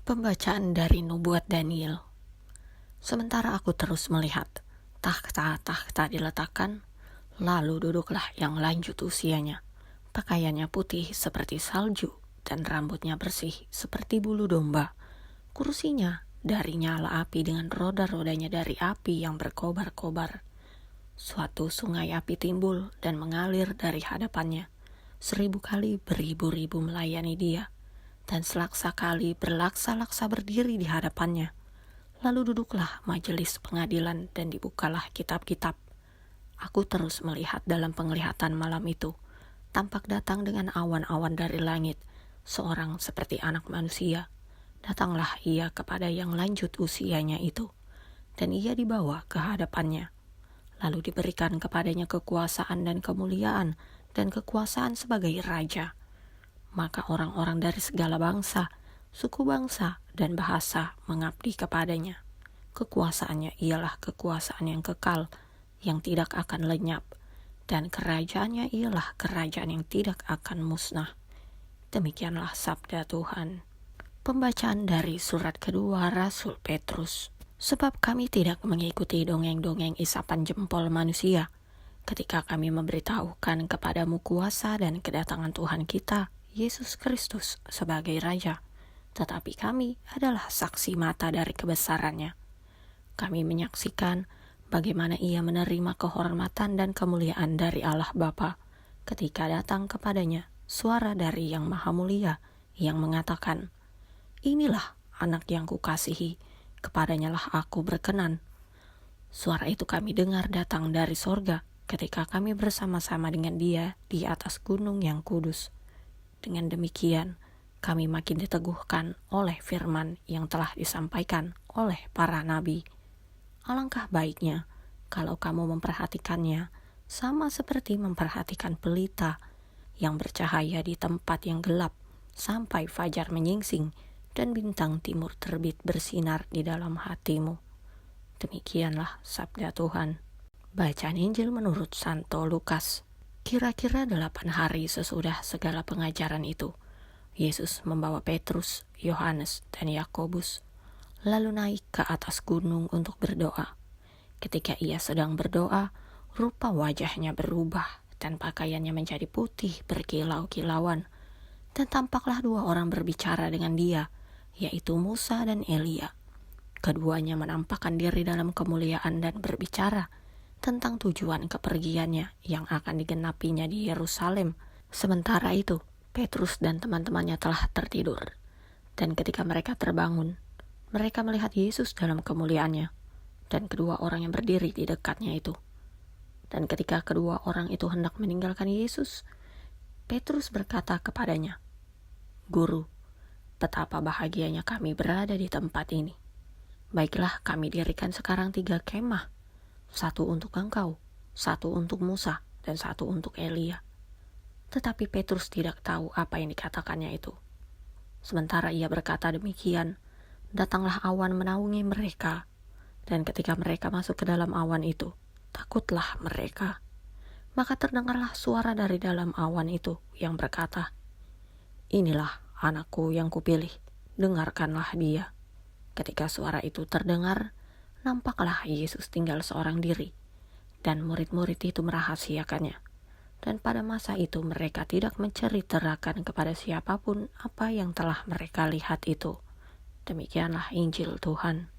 Pembacaan dari Nubuat Daniel. Sementara aku terus melihat, takhta-takhta diletakkan, lalu duduklah yang lanjut usianya. Pakaiannya putih seperti salju, dan rambutnya bersih seperti bulu domba. Kursinya dari nyala api dengan roda-rodanya dari api yang berkobar-kobar. Suatu sungai api timbul dan mengalir dari hadapannya. 1000 kali beribu-ribu melayani dia, dan selaksa kali berlaksa-laksa berdiri di hadapannya. Lalu duduklah majelis pengadilan dan dibukalah kitab-kitab. Aku terus melihat dalam penglihatan malam itu, tampak datang dengan awan-awan dari langit, seorang seperti anak manusia. Datanglah ia kepada yang lanjut usianya itu, dan ia dibawa ke hadapannya. Lalu diberikan kepadanya kekuasaan dan kemuliaan dan kekuasaan sebagai raja. Maka orang-orang dari segala bangsa, suku bangsa, dan bahasa mengabdi kepadanya. Kekuasaannya ialah kekuasaan yang kekal, yang tidak akan lenyap, dan kerajaannya ialah kerajaan yang tidak akan musnah. Demikianlah sabda Tuhan. Pembacaan dari surat kedua Rasul Petrus. Sebab kami tidak mengikuti dongeng-dongeng isapan jempol manusia, ketika kami memberitahukan kepadamu kuasa dan kedatangan Tuhan kita, Yesus Kristus sebagai Raja, tetapi kami adalah saksi mata dari kebesarannya. Kami menyaksikan bagaimana ia menerima kehormatan dan kemuliaan dari Allah Bapa, ketika datang kepadanya suara dari Yang Maha Mulia yang mengatakan, "Inilah anak yang kukasihi, kepadanya lah aku berkenan." Suara itu kami dengar datang dari sorga, ketika kami bersama-sama dengan dia di atas gunung yang kudus. Dengan demikian, kami makin diteguhkan oleh firman yang telah disampaikan oleh para nabi. Alangkah baiknya kalau kamu memperhatikannya sama seperti memperhatikan pelita yang bercahaya di tempat yang gelap sampai fajar menyingsing dan bintang timur terbit bersinar di dalam hatimu. Demikianlah sabda Tuhan. Bacaan Injil menurut Santo Lukas. Kira-kira 8 hari sesudah segala pengajaran itu, Yesus membawa Petrus, Yohanes, dan Yakobus, lalu naik ke atas gunung untuk berdoa. Ketika ia sedang berdoa, rupa wajahnya berubah dan pakaiannya menjadi putih berkilau-kilauan. Dan tampaklah 2 orang berbicara dengan dia, yaitu Musa dan Elia. Keduanya menampakkan diri dalam kemuliaan dan berbicara tentang tujuan kepergiannya yang akan digenapinya di Yerusalem. Sementara itu, Petrus dan teman-temannya telah tertidur. Dan ketika mereka terbangun, mereka melihat Yesus dalam kemuliaannya, dan kedua orang yang berdiri di dekatnya itu. Dan ketika kedua orang itu hendak meninggalkan Yesus, Petrus berkata kepadanya, "Guru, betapa bahagianya kami berada di tempat ini. Baiklah, kami dirikan sekarang 3 kemah, 1 untuk engkau, 1 untuk Musa, dan 1 untuk Elia." Tetapi Petrus tidak tahu apa yang dikatakannya itu. Sementara ia berkata demikian, datanglah awan menaungi mereka, dan ketika mereka masuk ke dalam awan itu, takutlah mereka. Maka terdengarlah suara dari dalam awan itu yang berkata, "Inilah anakku yang kupilih, dengarkanlah dia." Ketika suara itu terdengar, nampaklah Yesus tinggal seorang diri, dan murid-murid itu merahasiakannya. Dan pada masa itu mereka tidak menceritakan kepada siapapun apa yang telah mereka lihat itu. Demikianlah Injil Tuhan.